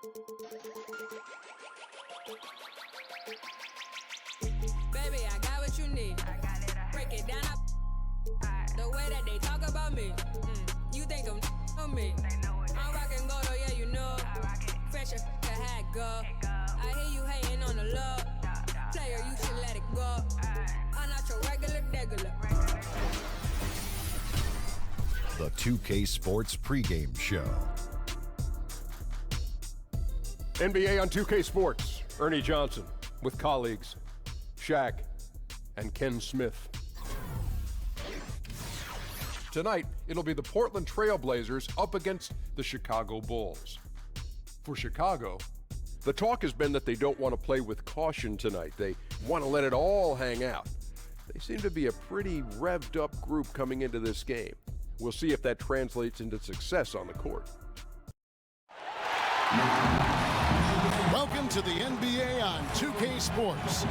Baby, I got what you need. Break it down. The way that they talk about me. You think I'm on me. I'm rockin' gold, oh yeah, you know. Fresh as a hat go. I hear you hating on the low. Player, you should let it go. I'm not your regular. The 2K Sports pregame show. NBA on 2K Sports. Ernie Johnson with colleagues Shaq and Ken Smith. Tonight, it'll be the Portland Trail Blazers up against the Chicago Bulls. For Chicago, the talk has been that they don't want to play with caution tonight. They want to let it all hang out. They seem to be a pretty revved up group coming into this game. We'll see if that translates into success on the court. Welcome to the NBA on 2K Sports.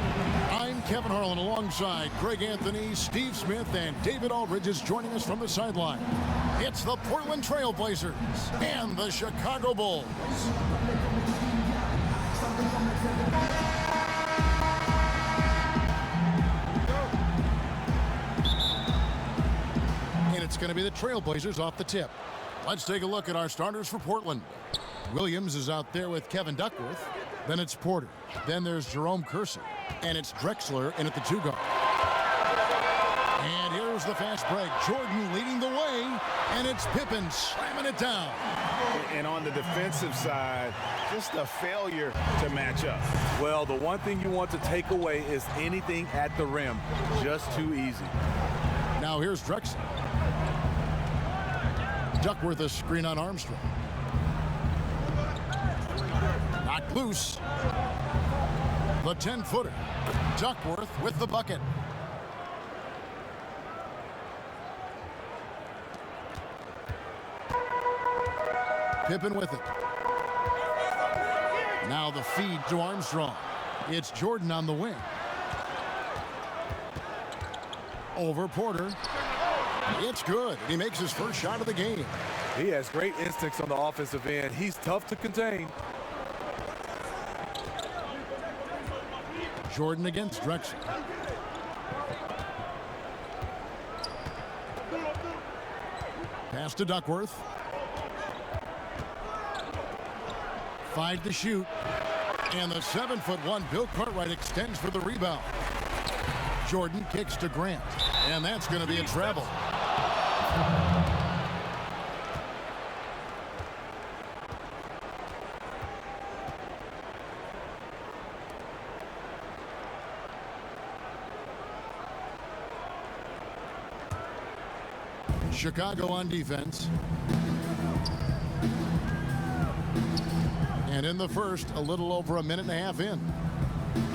I'm Kevin Harlan alongside Greg Anthony, Steve Smith, and David Aldridge is joining us from the sideline. It's the Portland Trail Blazers and the Chicago Bulls. And it's going to be the Trail Blazers off the tip. Let's take a look at our starters for Portland. Williams is out there with Kevin Duckworth. Then it's Porter. Then there's Jerome Kersey. And it's Drexler in at the 2 guard. And here's the fast break. Jordan leading the way. And it's Pippen slamming it down. And on the defensive side, just a failure to match up. Well, the one thing you want to take away is anything at the rim. Just too easy. Now here's Drexler. Duckworth a screen on Armstrong. Knocked loose. The 10-footer. Duckworth with the bucket. Pippen with it. Now the feed to Armstrong. It's Jordan on the wing. Over Porter. It's good. He makes his first shot of the game. He has great instincts on the offensive end. He's tough to contain. Jordan against Drexler. Pass to Duckworth. 5 to shoot. And the 7'1" Bill Cartwright extends for the rebound. Jordan kicks to Grant. And that's going to be a travel. Chicago on defense. And in the first, a little over a minute and a half in.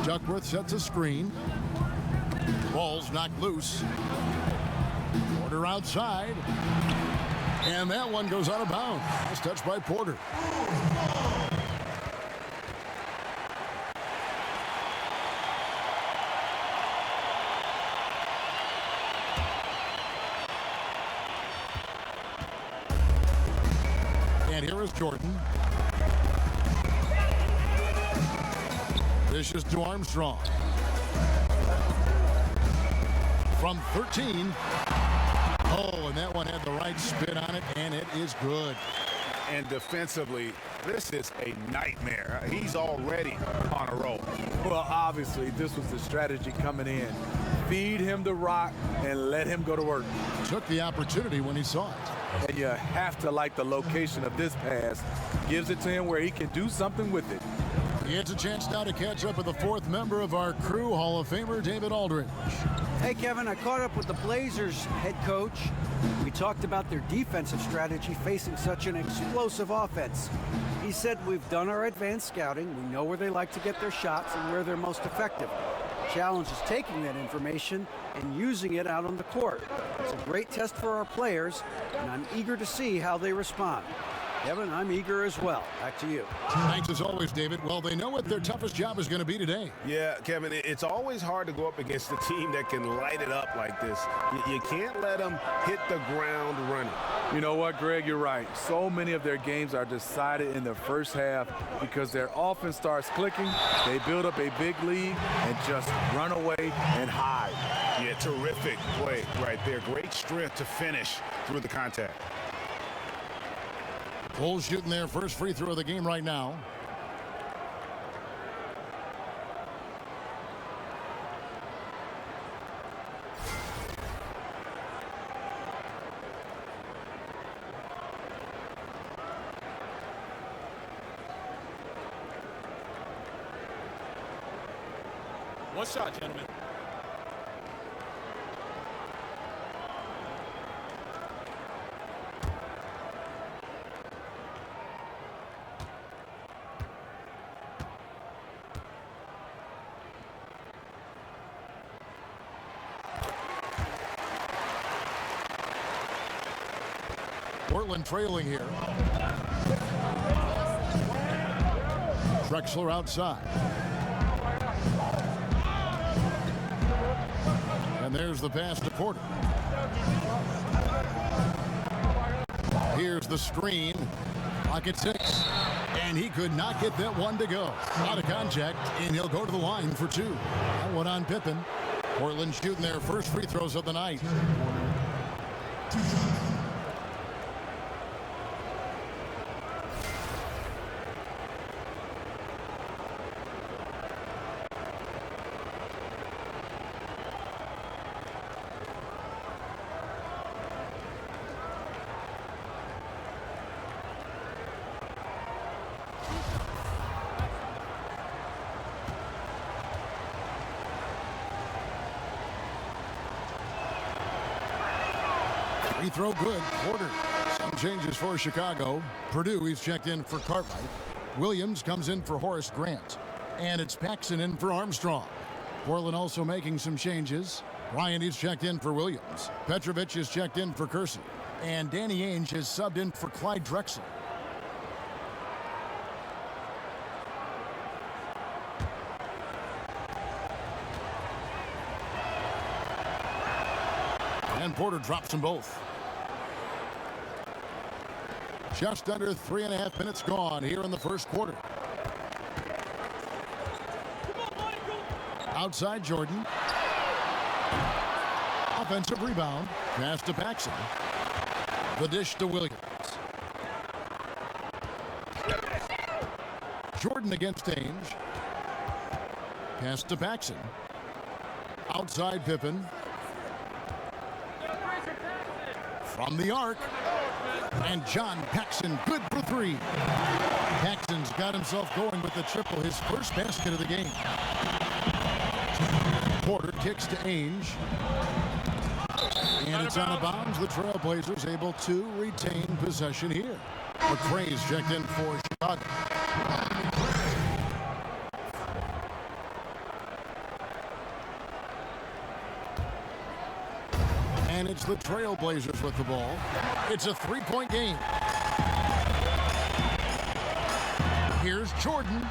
Duckworth sets a screen. Ball's knocked loose. Porter outside. And that one goes out of bounds. It's touched by Porter. And here is Jordan. Dishes to Armstrong. From 13. Oh, and that one had the right spin on it, and it is good. And defensively, this is a nightmare. He's already on a roll. Well, obviously, this was the strategy coming in. Feed him the rock and let him go to work. Took the opportunity when he saw it. And you have to like the location of this pass. Gives it to him where he can do something with it. It's a chance now to catch up with the fourth member of our crew, Hall of Famer David Aldridge. Hey, Kevin, I caught up with the Blazers head coach. We talked about their defensive strategy facing such an explosive offense. He said, we've done our advanced scouting. We know where they like to get their shots and where they're most effective. The challenge is taking that information and using it out on the court. It's a great test for our players, and I'm eager to see how they respond. Kevin, I'm eager as well. Back to you. Thanks as always, David. Well, they know what their toughest job is going to be today. Yeah, Kevin, it's always hard to go up against a team that can light it up like this. You can't let them hit the ground running. You know what, Greg, you're right. So many of their games are decided in the first half because their offense starts clicking, they build up a big lead, and just run away and hide. Yeah, terrific play right there. Great strength to finish through the contact. Bulls shooting their first free throw of the game right now. One shot, gentlemen. Portland trailing here. Drexler outside. And there's the pass to Porter. Here's the screen. Clock at 6. And he could not get that one to go. Out of contact, and he'll go to the line for 2. That one on Pippen. Portland shooting their first free throws of the night. Free throw good. Porter. Some changes for Chicago. Purdue, he's checked in for Cartwright. Williams comes in for Horace Grant. And it's Paxson in for Armstrong. Portland also making some changes. Bryant is checked in for Williams. Petrovic is checked in for Kersey. And Danny Ainge is subbed in for Clyde Drexler. And Porter drops them both. Just under 3.5 minutes gone here in the first quarter. Outside Jordan. Offensive rebound. Pass to Paxson. The dish to Williams. Jordan against Ainge. Pass to Paxson. Outside Pippen. From the arc. And John Paxson, good for 3. Paxson's got himself going with the triple, his first basket of the game. Porter kicks to Ainge. And it's out of bounds. The Trailblazers able to retain possession here. McRae's checked in for Chicago. And it's the Trailblazers with the ball. It's a 3-point game. Here's Jordan.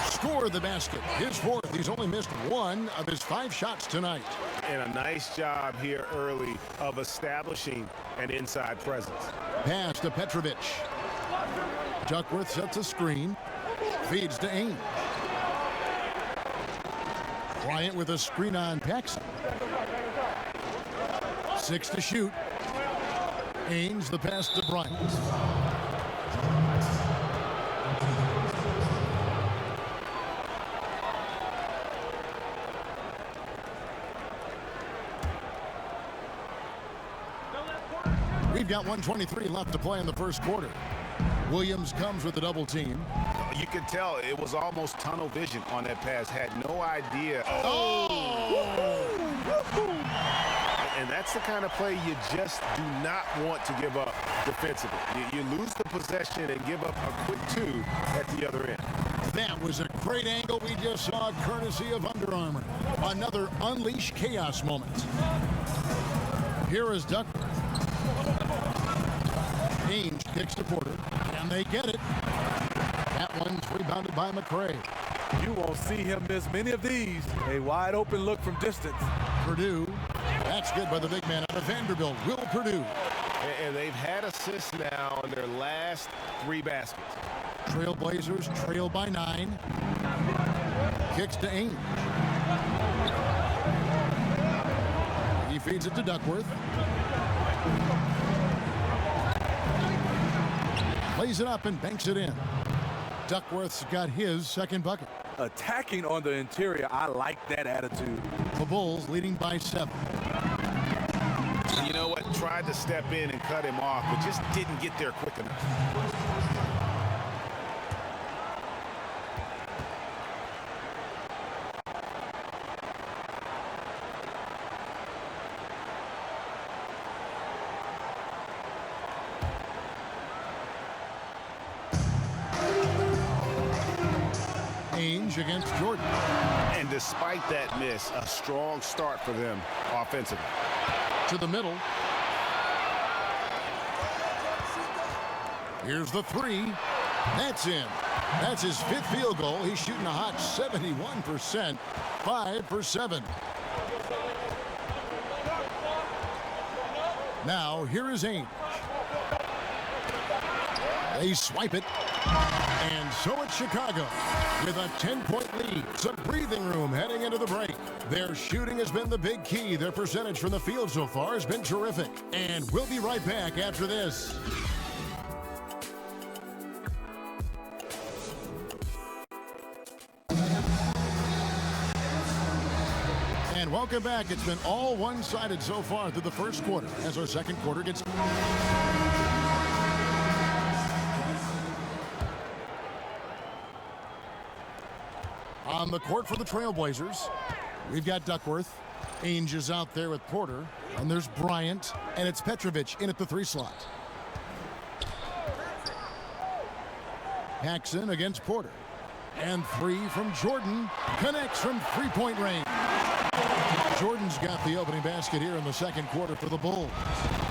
Score the basket. His 4th. He's only missed 1 of his 5 shots tonight. And a nice job here early of establishing an inside presence. Pass to Petrovic. Duckworth sets a screen. Feeds to Ainge. Bryant with a screen on Paxson. 6 to shoot. Ainge the pass to Bryant. We've got 1:23 left to play in the first quarter. Williams comes with the double team. You can tell it was almost tunnel vision on that pass. Had no idea. And that's the kind of play you just do not want to give up defensively. You lose the possession and give up a quick 2 at the other end. That was a great angle we just saw, courtesy of Under Armour. Another unleash chaos moment. Here is Duckworth. Ainge kicks to Porter, and they get it. That one's rebounded by McRae. You won't see him miss many of these. A wide open look from distance. Purdue. That's good by the big man out of Vanderbilt, Will Purdue. And they've had assists now on their last 3 baskets. Trailblazers trail by 9. Kicks to Ainge. He feeds it to Duckworth. Plays it up and banks it in. Duckworth's got his second bucket. Attacking on the interior, I like that attitude. The Bulls leading by 7. You know what? Tried to step in and cut him off, but just didn't get there quick enough. Ainge against Jordan. And despite that miss, a strong start for them offensively. To the middle. Here's the 3. That's in. That's his 5th field goal. He's shooting a hot 71%. 5 for 7. Now, here is Ainge. They swipe it. And so it's Chicago with a 10-point lead. Some breathing room heading into the break. Their shooting has been the big key. Their percentage from the field so far has been terrific. And we'll be right back after this. And welcome back. It's been all one-sided so far through the first quarter as our second quarter gets... On the court for the Trailblazers, we've got Duckworth. Ainge is out there with Porter. And there's Bryant. And it's Petrovic in at the 3 slot. Paxson against Porter. And 3 from Jordan. Connects from 3-point range. Jordan's got the opening basket here in the second quarter for the Bulls.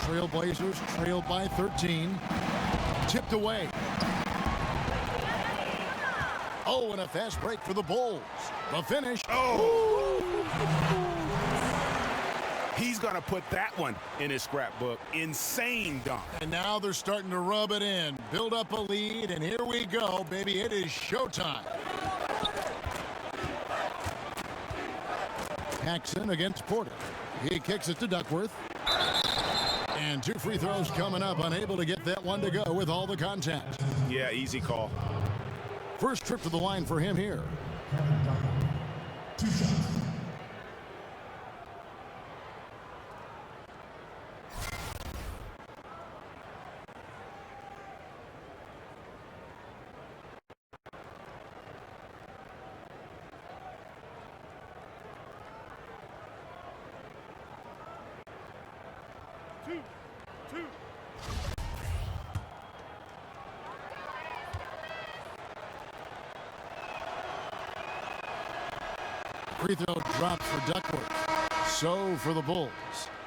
Trailblazers trailed by 13. Tipped away. Oh, and a fast break for the Bulls. The finish. Oh! He's going to put that one in his scrapbook. Insane dunk. And now they're starting to rub it in. Build up a lead, and here we go, baby. It is showtime. Paxson against Porter. He kicks it to Duckworth. And 2 free throws coming up. Unable to get that one to go with all the contact. Yeah, easy call. First trip to the line for him here. 2 shots. Free throw dropped for Duckworth. So for the Bulls.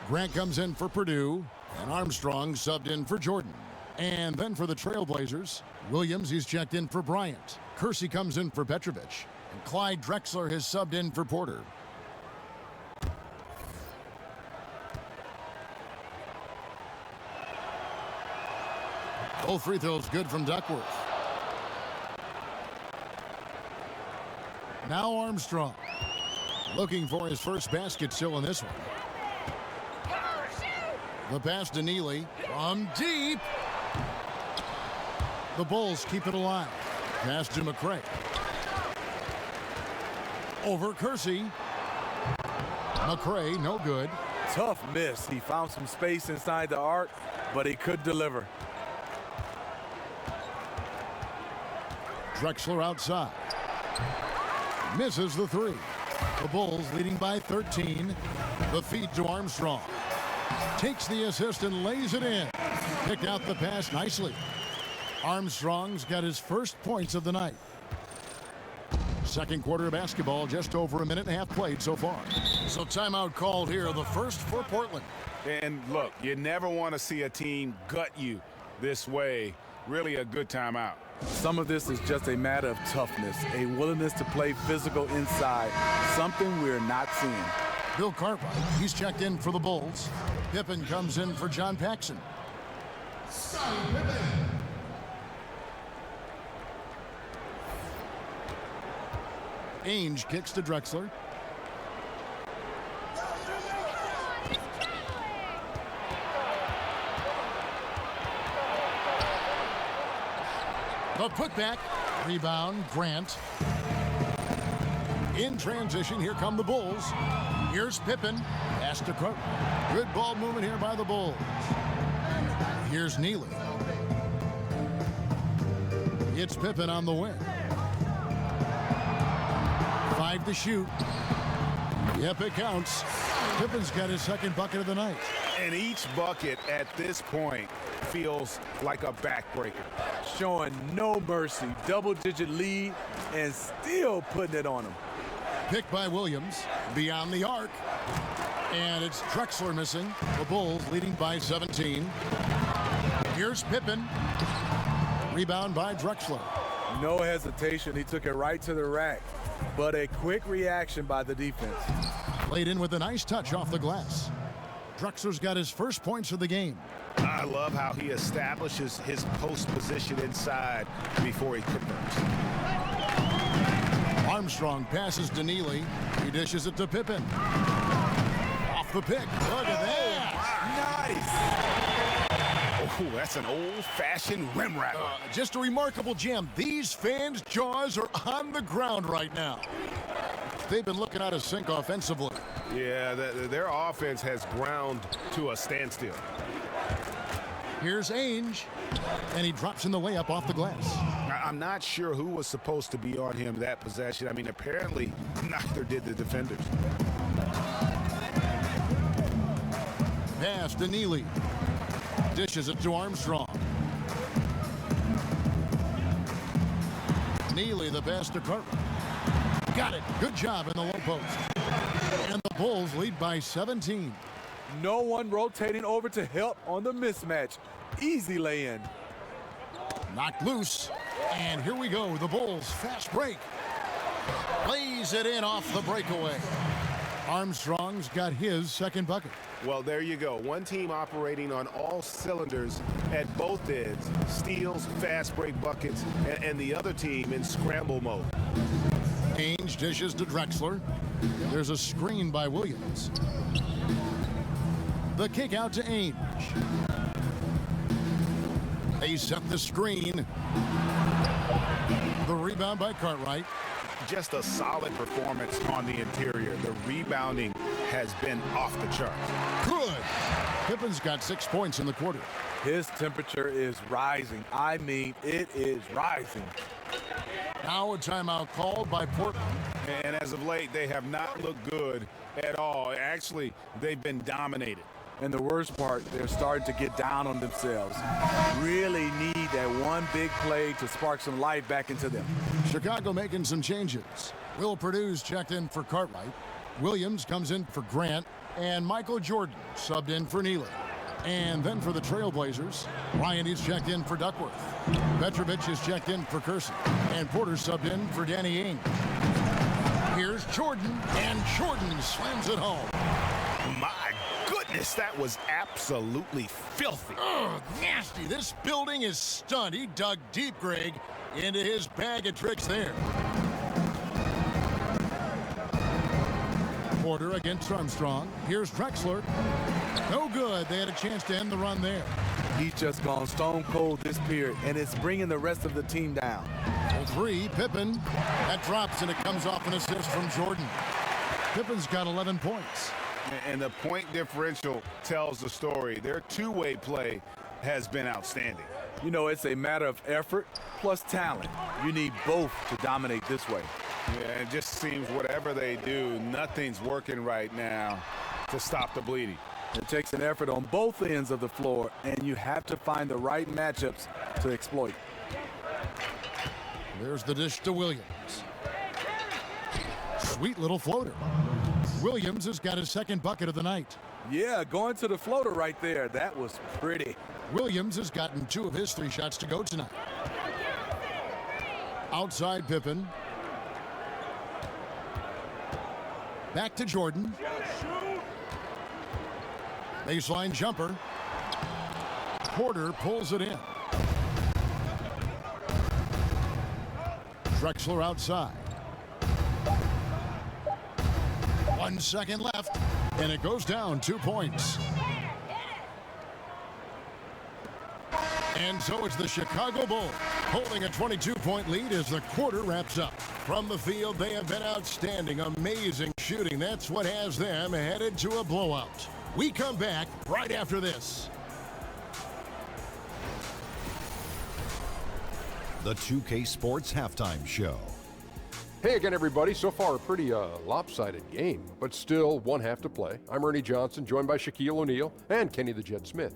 Grant comes in for Purdue, and Armstrong subbed in for Jordan. And then for the Trailblazers, Williams, he's checked in for Bryant. Kersey comes in for Petrovic. And Clyde Drexler has subbed in for Porter. Both free throws good from Duckworth. Now Armstrong. Looking for his first basket still in this one. The pass to Neely from deep. The Bulls keep it alive. Pass to McCray. Over Kersey. McCray, no good. Tough miss. He found some space inside the arc, but he could deliver. Drexler outside. Misses the 3. The Bulls leading by 13. The feed to Armstrong. Takes the assist and lays it in. Picked out the pass nicely. Armstrong's got his first points of the night. Second quarter of basketball, just over a minute and a half played so far. So timeout called here, the first for Portland. And look, you never want to see a team gut you this way. Really a good timeout. Some of this is just a matter of toughness, a willingness to play physical inside, something we're not seeing. Bill Cartwright, he's checked in for the Bulls. Pippen comes in for John Paxson. Ainge kicks to Drexler. The putback. Rebound, Grant. In transition, here come the Bulls. Here's Pippen. Pass to Crook. Good ball movement here by the Bulls. Here's Neely. It's Pippen on the wing. 5 to shoot. Yep, it counts. Pippen's got his second bucket of the night. And each bucket at this point feels like a backbreaker. Showing no mercy. Double-digit lead and still putting it on him. Picked by Williams. Beyond the arc. And it's Drexler missing. The Bulls leading by 17. Here's Pippen. Rebound by Drexler. No hesitation. He took it right to the rack. But a quick reaction by the defense. Played in with a nice touch off the glass. Drexler's got his first points of the game. I love how he establishes his post position inside before he converts. Armstrong passes to Neely. He dishes it to Pippen. Off the pick. Look at that. Nice. Oh, that's an old-fashioned rim rattler. Just a remarkable jam. These fans' jaws are on the ground right now. They've been looking out of sync offensively. Yeah, their offense has ground to a standstill. Here's Ainge, and he drops in the layup off the glass. I'm not sure who was supposed to be on him that possession. I mean, apparently neither did the defenders. Pass to Neely. Dishes it to Armstrong. Neely, the pass to Carter. Got it. Good job in the low post. And the Bulls lead by 17. No one rotating over to help on the mismatch. Easy lay-in. Knocked loose. And here we go. The Bulls fast break. Lays it in off the breakaway. Armstrong's got his second bucket. Well, there you go. One team operating on all cylinders at both ends. Steals, fast break buckets, and the other team in scramble mode. Ainge dishes to Drexler. There's a screen by Williams. The kick out to Ainge. They set the screen. The rebound by Cartwright. Just a solid performance on the interior. The rebounding has been off the charts. Good. Pippen's got 6 points in the quarter. His temperature is rising. I mean, it is rising. Now a timeout called by Portland. And as of late, they have not looked good at all. Actually, they've been dominated. And the worst part, they're starting to get down on themselves. Really need that one big play to spark some life back into them. Chicago making some changes. Will Purdue's checked in for Cartwright. Williams comes in for Grant. And Michael Jordan subbed in for Neely. And then for the Trailblazers, Ryan is checked in for Duckworth. Petrovic is checked in for Curson. And Porter subbed in for Danny Ainge. Here's Jordan, and Jordan slams it home. My goodness, that was absolutely filthy. Ugh, nasty. This building is stunned. He dug deep, Greg, into his bag of tricks there. Porter against Armstrong. Here's Drexler. No good. They had a chance to end the run there. He's just gone stone cold this period, and it's bringing the rest of the team down. 3, Pippen. That drops, and it comes off an assist from Jordan. Pippen's got 11 points. And the point differential tells the story. Their two-way play has been outstanding. You know, it's a matter of effort plus talent. You need both to dominate this way. Yeah, it just seems whatever they do, nothing's working right now to stop the bleeding. It takes an effort on both ends of the floor, and you have to find the right matchups to exploit. There's the dish to Williams. Sweet little floater. Williams has got his second bucket of the night. Yeah, going to the floater right there. That was pretty. Williams has gotten 2 of his 3 shots to go tonight. Outside Pippen. Back to Jordan. Baseline jumper. Porter pulls it in. Drexler outside. 1 second left, and it goes down 2 points. And so it's the Chicago Bulls holding a 22-point lead as the quarter wraps up. From the field, they have been outstanding, amazing shooting. That's what has them headed to a blowout. We come back right after this. The 2K Sports Halftime Show. Hey again, everybody. So far, a pretty lopsided game, but still one half to play. I'm Ernie Johnson, joined by Shaquille O'Neal and Kenny the Jet Smith.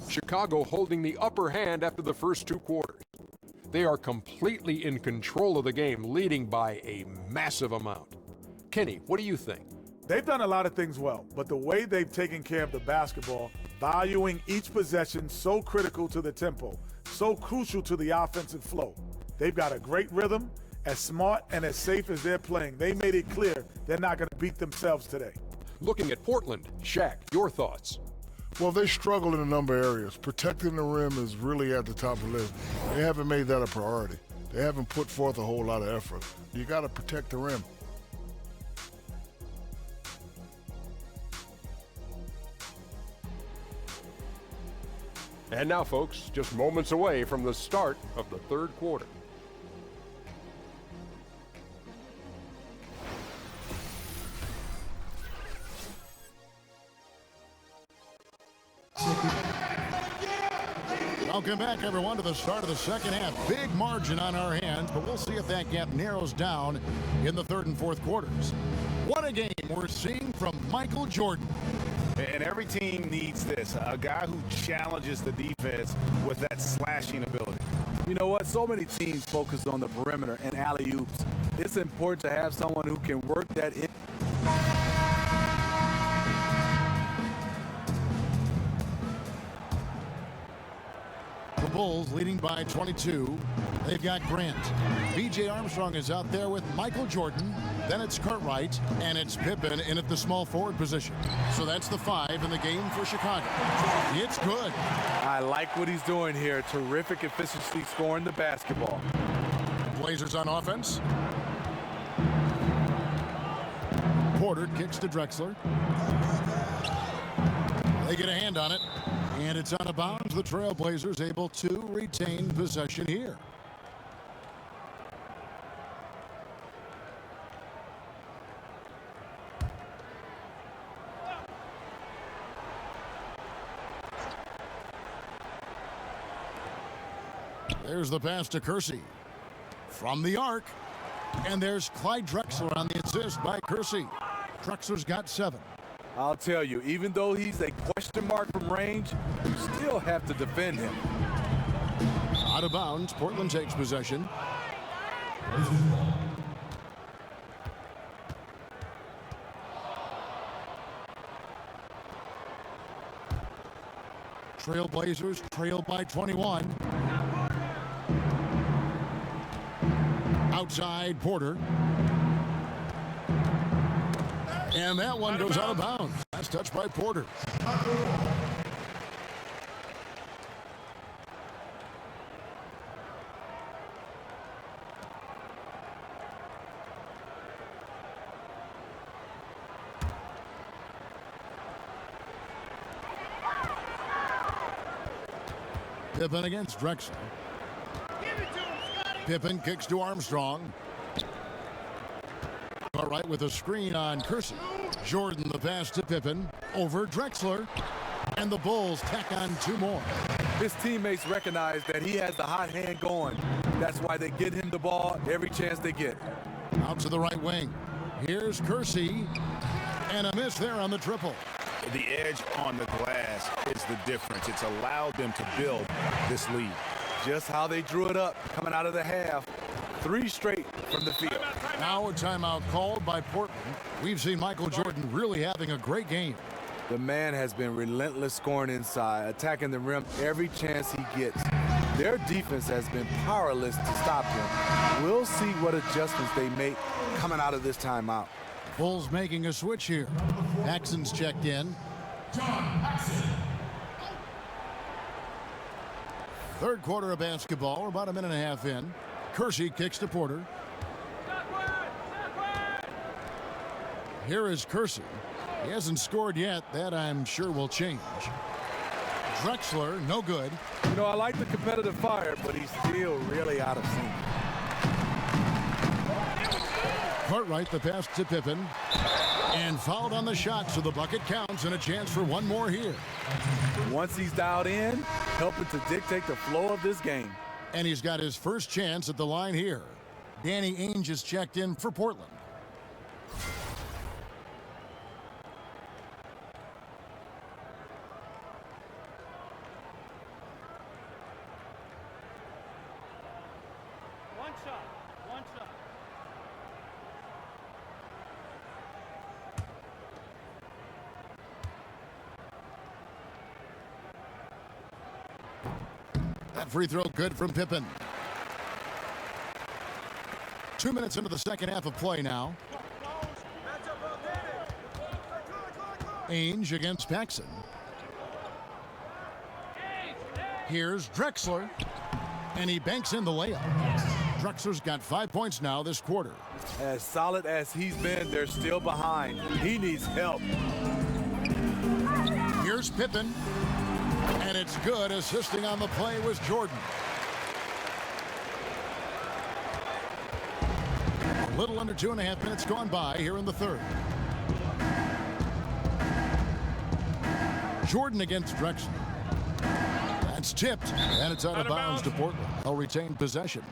Chicago holding the upper hand after the first 2 quarters. They are completely in control of the game, leading by a massive amount. Kenny, what do you think? They've done a lot of things well, but the way they've taken care of the basketball, valuing each possession so critical to the tempo, so crucial to the offensive flow. They've got a great rhythm. As smart and as safe as they're playing, they made it clear they're not going to beat themselves today. Looking at Portland, Shaq, your thoughts? Well, they struggle in a number of areas. Protecting the rim is really at the top of the list. They haven't made that a priority. They haven't put forth a whole lot of effort. You got to protect the rim. And now, folks, just moments away from the start of the third quarter. Welcome back, everyone, to the start of the second half. Big margin on our hands, but we'll see if that gap narrows down in the third and fourth quarters. What a game we're seeing from Michael Jordan. And every team needs this, a guy who challenges the defense with that slashing ability. You know what? So many teams focus on the perimeter and alley-oops. It's important to have someone who can work that in. The Bulls leading by 22. They've got Grant. B.J. Armstrong is out there with Michael Jordan. Then it's Cartwright, and it's Pippen in at the small forward position. So that's the 5 in the game for Chicago. It's good. I like what he's doing here. Terrific efficiency scoring the basketball. Blazers on offense. Porter kicks to Drexler. They get a hand on it, and it's out of bounds. The Trailblazers able to retain possession here. There's the pass to Kersey from the arc, and there's Clyde Drexler on the assist by Kersey. Drexler's got 7. I'll tell you, even though he's a question mark from range, you still have to defend him. Out of bounds, Portland takes possession. Trailblazers trail by 21. Outside, Porter. And that one goes out of bounds. That's touched by Porter. Pippen against Drexler. Pippen kicks to Armstrong. All right, with a screen on Kersey. Jordan the pass to Pippen. Over Drexler. And the Bulls tack on 2 more. His teammates recognize that he has the hot hand going. That's why they get him the ball every chance they get. Out to the right wing. Here's Kersey. And a miss there on the triple. The edge on the glass is the difference. It's allowed them to build this lead. Just how they drew it up coming out of the half. 3 straight from the field. Now a timeout called by Portland. We've seen Michael Jordan really having a great game. The man has been relentless scoring inside, attacking the rim every chance he gets. Their defense has been powerless to stop him. We'll see what adjustments they make coming out of this timeout. Bulls making a switch here. Paxson's checked in. Third quarter of basketball. We're about a minute and a half in. Kersey kicks to Porter. Here is Kersey. He hasn't scored yet. That, I'm sure, will change. Drexler, no good. You know, I like the competitive fire, but he's still really out of sync. Cartwright, the pass to Pippen. And fouled on the shot, so the bucket counts and a chance for one more here. Once he's dialed in, helping to dictate the flow of this game. And he's got his first chance at the line here. Danny Ainge is checked in for Portland. One shot. That free throw good from Pippen. 2 minutes into the second half of play now. Ainge against Paxson. Here's Drexler. And he banks in the layup. Drexler's got 5 points now this quarter. As solid as he's been, they're still behind. He needs help. Here's Pippen. And it's good. Assisting on the play was Jordan. A little under 2.5 minutes gone by here in the third. Jordan against Drexler. That's tipped, and it's out of bounds to Portland. They'll retain possession.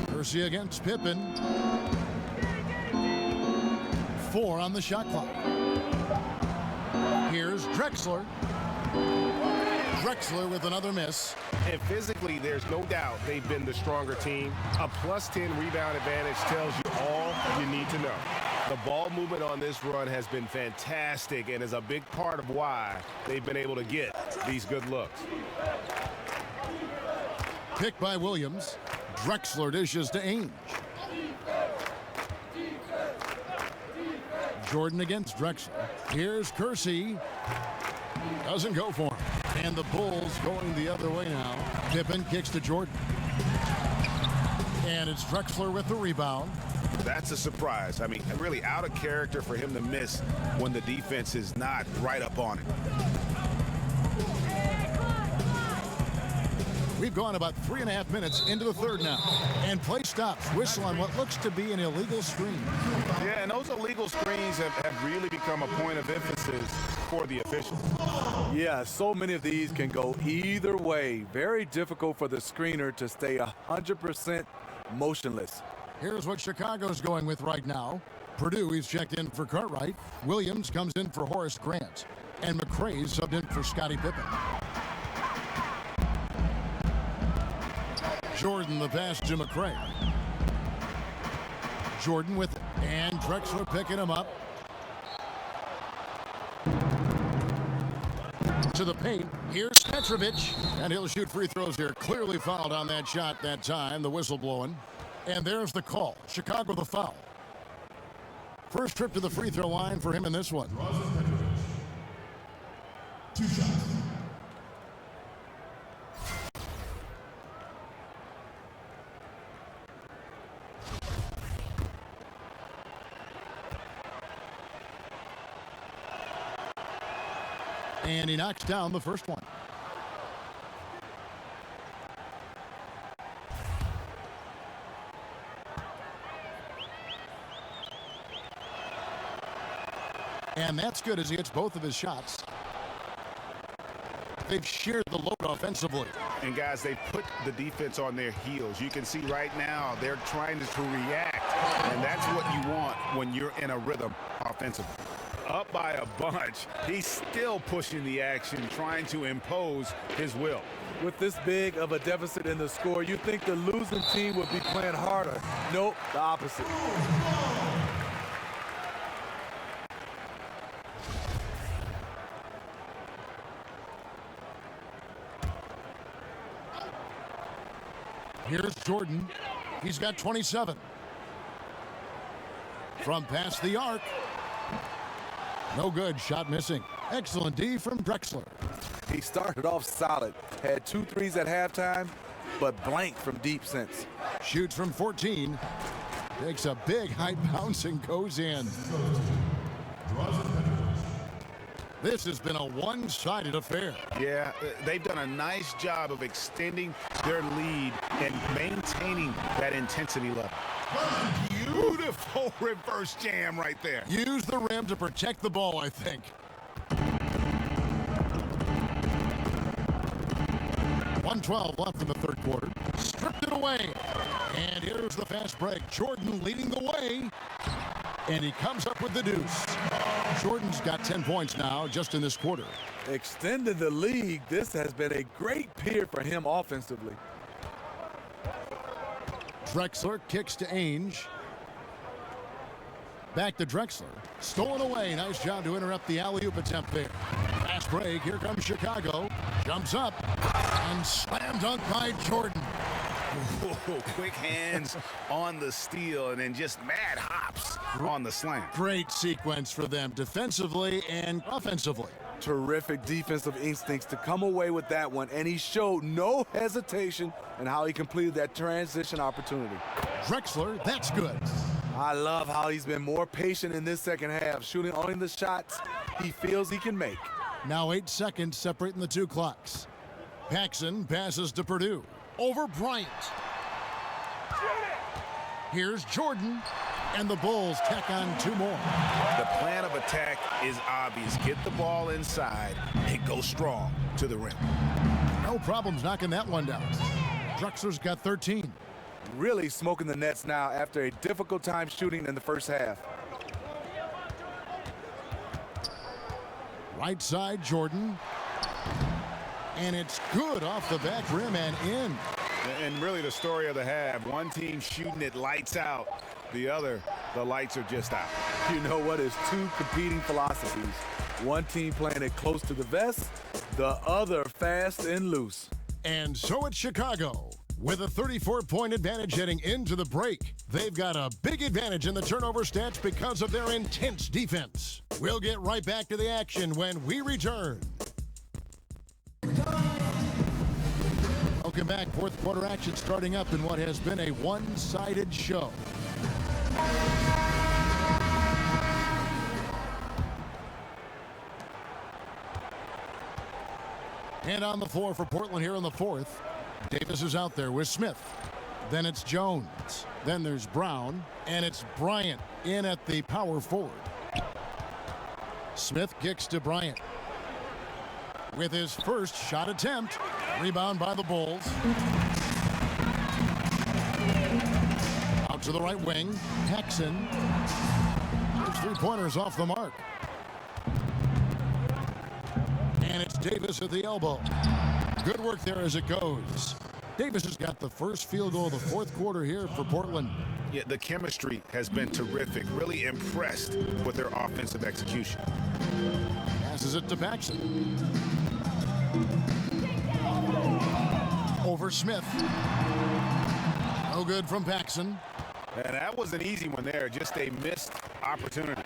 Kersey against Pippen. 4 on the shot clock. Here's Drexler. Drexler with another miss. And physically, there's no doubt they've been the stronger team. A +10 rebound advantage tells you all you need to know. The ball movement on this run has been fantastic and is a big part of why they've been able to get these good looks. Pick by Williams. Drexler dishes to Ainge. Jordan against Drexler. Here's Kersey. Doesn't go for him. And the Bulls going the other way now. Pippen kicks to Jordan. And it's Drexler with the rebound. That's a surprise. I mean, really out of character for him to miss when the defense is not right up on it. We've gone about 3.5 minutes into the third now. And play stops. Whistle on what looks to be an illegal screen. Yeah, and those illegal screens have really become a point of emphasis for the officials. Yeah, so many of these can go either way. Very difficult for the screener to stay 100% motionless. Here's what Chicago's going with right now. Purdue, he's checked in for Cartwright. Williams comes in for Horace Grant. And McRae's subbed in for Scottie Pippen. Jordan the pass to McRae. Jordan with it. And Drexler picking him up. To the paint. Here's Petrovic. And he'll shoot free throws here. Clearly fouled on that shot that time. The whistle blowing. And there's the call. Chicago the foul. First trip to the free throw line for him in this one. 2 shots. And he knocks down the first one. And that's good as he hits both of his shots. They've shared the load offensively. And guys, they put the defense on their heels. You can see right now they're trying to react, and that's what you want when you're in a rhythm offensively. Up by a bunch, he's still pushing the action, trying to impose his will. With this big of a deficit in the score, you think the losing team would be playing harder. Nope, the opposite. Here's Jordan. He's got 27. From past the arc. No good. Shot missing. Excellent D from Drexler. He started off solid. Had 2 threes at halftime, but blank from deep since. Shoots from 14. Takes a big high bounce and goes in. This has been a one-sided affair. Yeah, they've done a nice job of extending their lead and maintaining that intensity level. Beautiful reverse jam right there. Use the rim to protect the ball, I think. 1:12 left in the third quarter. Stripped it away. And here's the fast break. Jordan leading the way. And he comes up with the deuce. Jordan's got 10 points now just in this quarter. Extended the lead. This has been a great period for him offensively. Drexler kicks to Ainge. Back to Drexler. Stolen away. Nice job to interrupt the alley-oop attempt there. Fast break. Here comes Chicago. Jumps up. And slam dunk by Jordan. Whoa, quick hands on the steal and then just mad hops on the slam. Great sequence for them defensively and offensively. Terrific defensive instincts to come away with that one, and he showed no hesitation in how he completed that transition opportunity. Drexler, that's good. I love how he's been more patient in this second half, shooting only the shots he feels he can make. Now 8 seconds separating the two clocks. Paxson passes to Purdue. Over Bryant. Here's Jordan. And the Bulls tack on 2 more. The plan of attack is obvious. Get the ball inside and go strong to the rim. No problems knocking that one down. Drexler's got 13. Really smoking the nets now after a difficult time shooting in the first half. Right side, Jordan. And it's good off the back rim and in. And really the story of the half. One team shooting it lights out. The other, the lights are just out. You know what? It's 2 competing philosophies. One team playing it close to the vest, the other fast and loose. And so it's Chicago. With a 34-point advantage heading into the break. They've got a big advantage in the turnover stats because of their intense defense. We'll get right back to the action when we return. Welcome back. Fourth quarter action starting up in what has been a one-sided show. And on the floor for Portland here in the fourth. Davis is out there with Smith. Then it's Jones. Then there's Brown. And it's Bryant in at the power forward. Smith kicks to Bryant. With his first shot attempt. Rebound by the Bulls. Out to the right wing. Paxson. His 3-pointers off the mark. And it's Davis at the elbow. Good work there as it goes. Davis has got the first field goal of the fourth quarter here for Portland. Yeah, the chemistry has been terrific. Really impressed with their offensive execution. Passes it to Paxson. Over Smith. No good from Paxson. And that was an easy one there. Just a missed opportunity.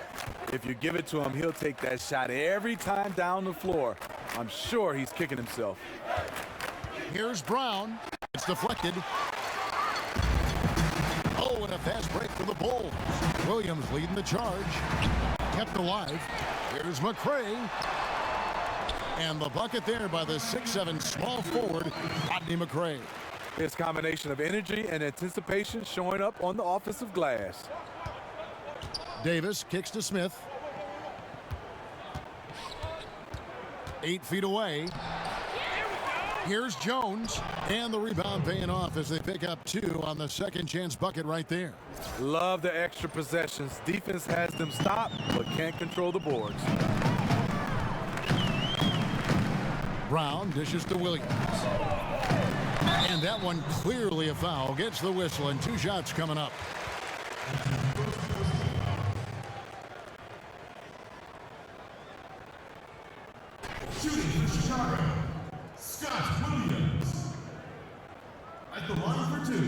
If you give it to him, he'll take that shot every time down the floor. I'm sure he's kicking himself. Here's Brown. It's deflected. Oh, and a fast break for the Bulls. Williams leading the charge. Kept alive. Here's McRae. And the bucket there by the 6'7" small forward, Rodney McRae. His combination of energy and anticipation showing up on the offensive glass. Davis kicks to Smith. 8 feet away. Here's Jones. And the rebound paying off as they pick up 2 on the second chance bucket right there. Love the extra possessions. Defense has them stopped, but can't control the boards. Brown dishes to Williams. And that one clearly a foul. Gets the whistle and 2 shots coming up. Shooting for Chicago, Scott Williams. At the line for 2.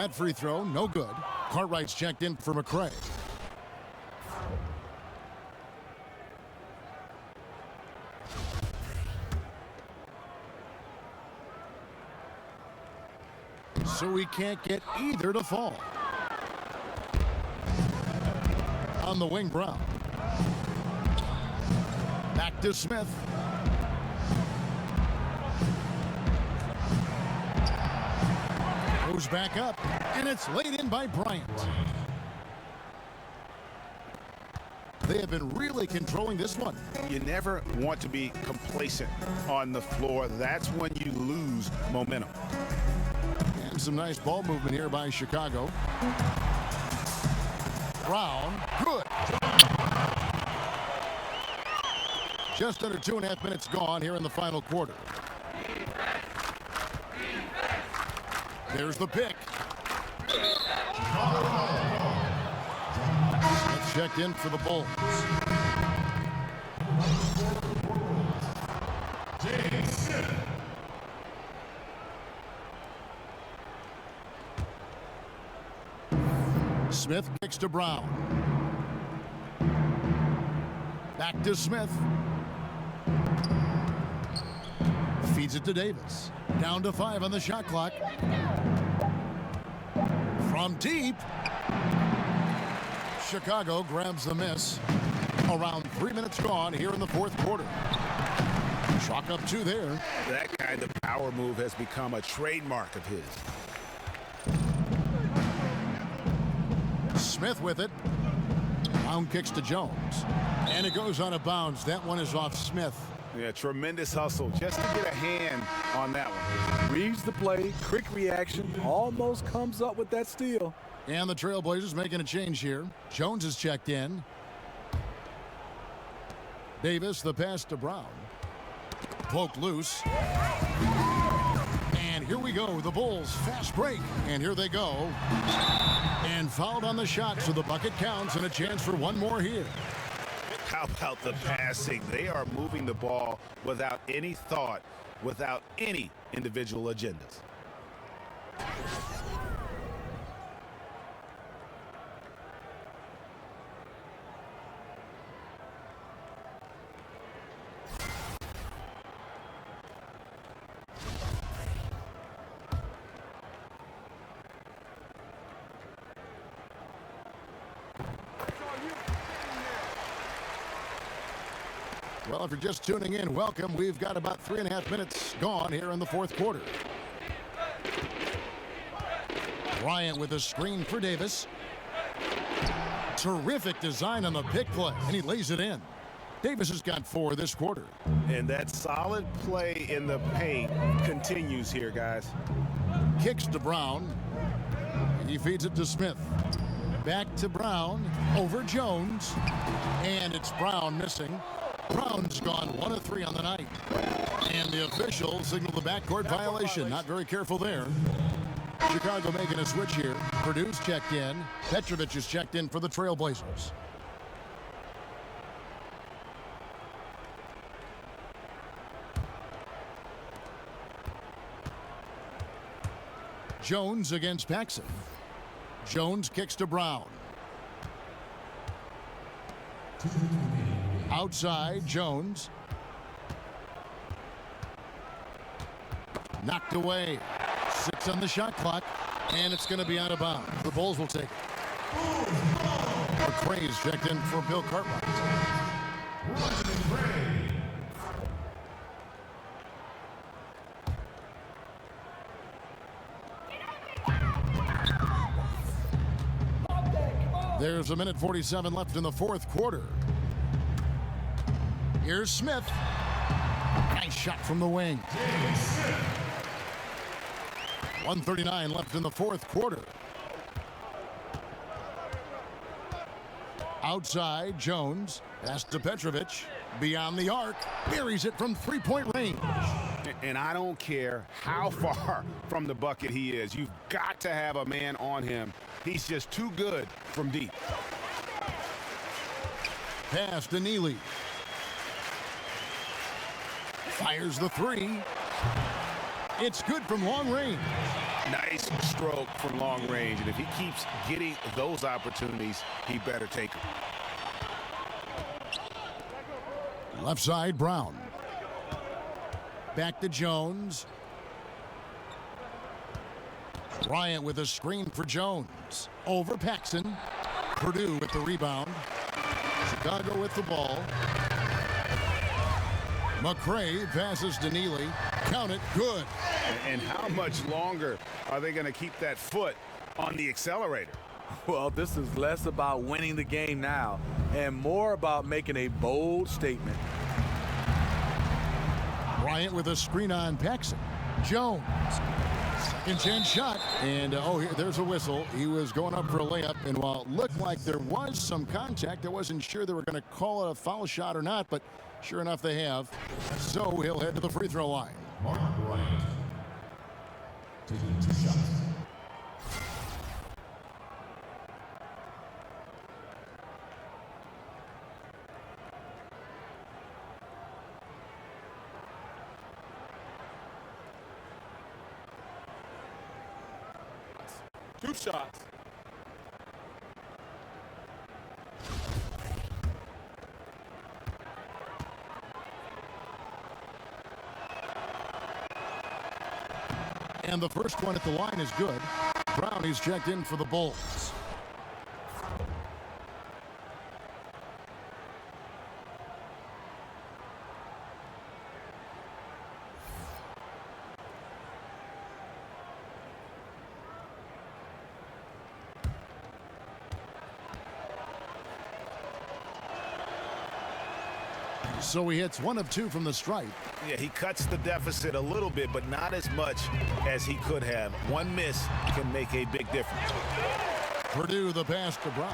That free throw, no good. Cartwright's checked in for McCray. So he can't get either to fall. On the wing, Brown. Back to Smith. Goes back up, and it's laid in by Bryant. They have been really controlling this one. You never want to be complacent on the floor. That's when you lose momentum. And some nice ball movement here by Chicago. Brown, good. Just under 2.5 minutes gone here in the final quarter. There's the pick. Smith checked in for the Bulls. Smith kicks to Brown. Back to Smith. Feeds it to Davis. Down to 5 on the shot clock. From deep. Chicago grabs the miss. Around 3 minutes gone here in the fourth quarter. Chalk up 2 there. That kind of power move has become a trademark of his. Smith with it. Brown kicks to Jones. And it goes out of bounds. That one is off Smith. Yeah, tremendous hustle just to get a hand on that one. Reads the play, quick reaction, almost comes up with that steal. And the Trailblazers making a change here. Jones is checked in. Davis, the pass to Brown. Poked loose. And here we go. The Bulls fast break. And here they go. And fouled on the shot, so the bucket counts and a chance for one more here. How about the passing? They are moving the ball without any thought, without any individual agendas. Well, if you're just tuning in, welcome. We've got about 3.5 minutes gone here in the fourth quarter. Bryant with a screen for Davis. Terrific design on the pick play, and he lays it in. Davis has got 4 this quarter. And that solid play in the paint continues here, guys. Kicks to Brown. He feeds it to Smith. Back to Brown. Over Jones. And it's Brown missing. Brown's gone 1 of 3 on the night. And the officials signal the backcourt violation. Not very careful there. Chicago making a switch here. Purdue's checked in. Petrovic is checked in for the Trailblazers. Jones against Paxson. Jones kicks to Brown. Outside, Jones. Knocked away. 6 on the shot clock, and it's going to be out of bounds. The Bulls will take it. McCray's checked in for Bill Cartwright. There's 1:47 left in the fourth quarter. Here's Smith. Nice shot from the wing. 1:39 left in the fourth quarter. Outside, Jones. Pass to Petrovic. Beyond the arc. Buries it from 3-point range. And I don't care how far from the bucket he is. You've got to have a man on him. He's just too good from deep. Pass to Neely. Fires the 3. It's good from long range. Nice stroke from long range, and if he keeps getting those opportunities, he better take them. Left side, Brown. Back to Jones. Bryant with a screen for Jones. Over Paxson. Purdue with the rebound. Chicago with the ball. McCray passes to Neely. Count it, good. And how much longer are they going to keep that foot on the accelerator? Well, this is less about winning the game now and more about making a bold statement. Bryant with a screen on Paxson. Jones. Second chance shot. And, there's a whistle. He was going up for a layup. And while it looked like there was some contact, I wasn't sure they were going to call it a foul shot or not. But sure enough, they have. So he'll head to the free throw line. Mark Bryant taking 2 shots. Two shots. And the first one at the line is good. Brown is checked in for the Bulls. So he hits 1 of 2 from the stripe. Yeah, he cuts the deficit a little bit, but not as much as he could have. One miss can make a big difference. Purdue the pass to Brown.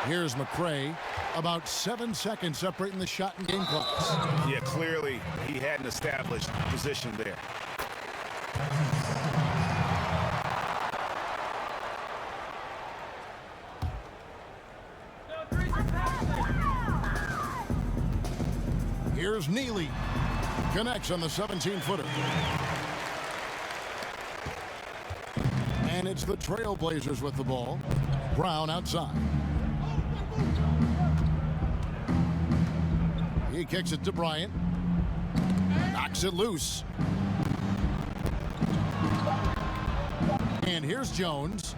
Here's McCray. About 7 seconds separating the shot and game clocks. Yeah, clearly he had an established position there. Here's Neely. Connects on the 17-footer. And it's the Trailblazers with the ball. Brown outside. He kicks it to Bryant. Knocks it loose. And here's Jones.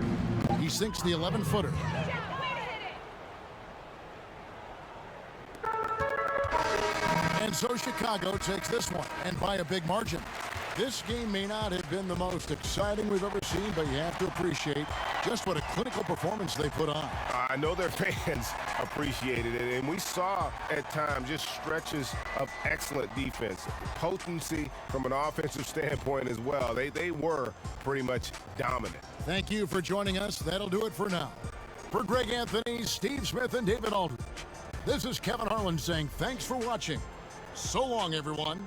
He sinks the 11-footer. And so Chicago takes this one, and by a big margin. This game may not have been the most exciting we've ever seen, but you have to appreciate just what a clinical performance they put on. I know their fans appreciated it, and we saw at times just stretches of excellent defense. Potency from an offensive standpoint as well. They were pretty much dominant. Thank you for joining us. That'll do it for now. For Greg Anthony, Steve Smith, and David Aldridge, this is Kevin Harlan saying thanks for watching. So long, everyone.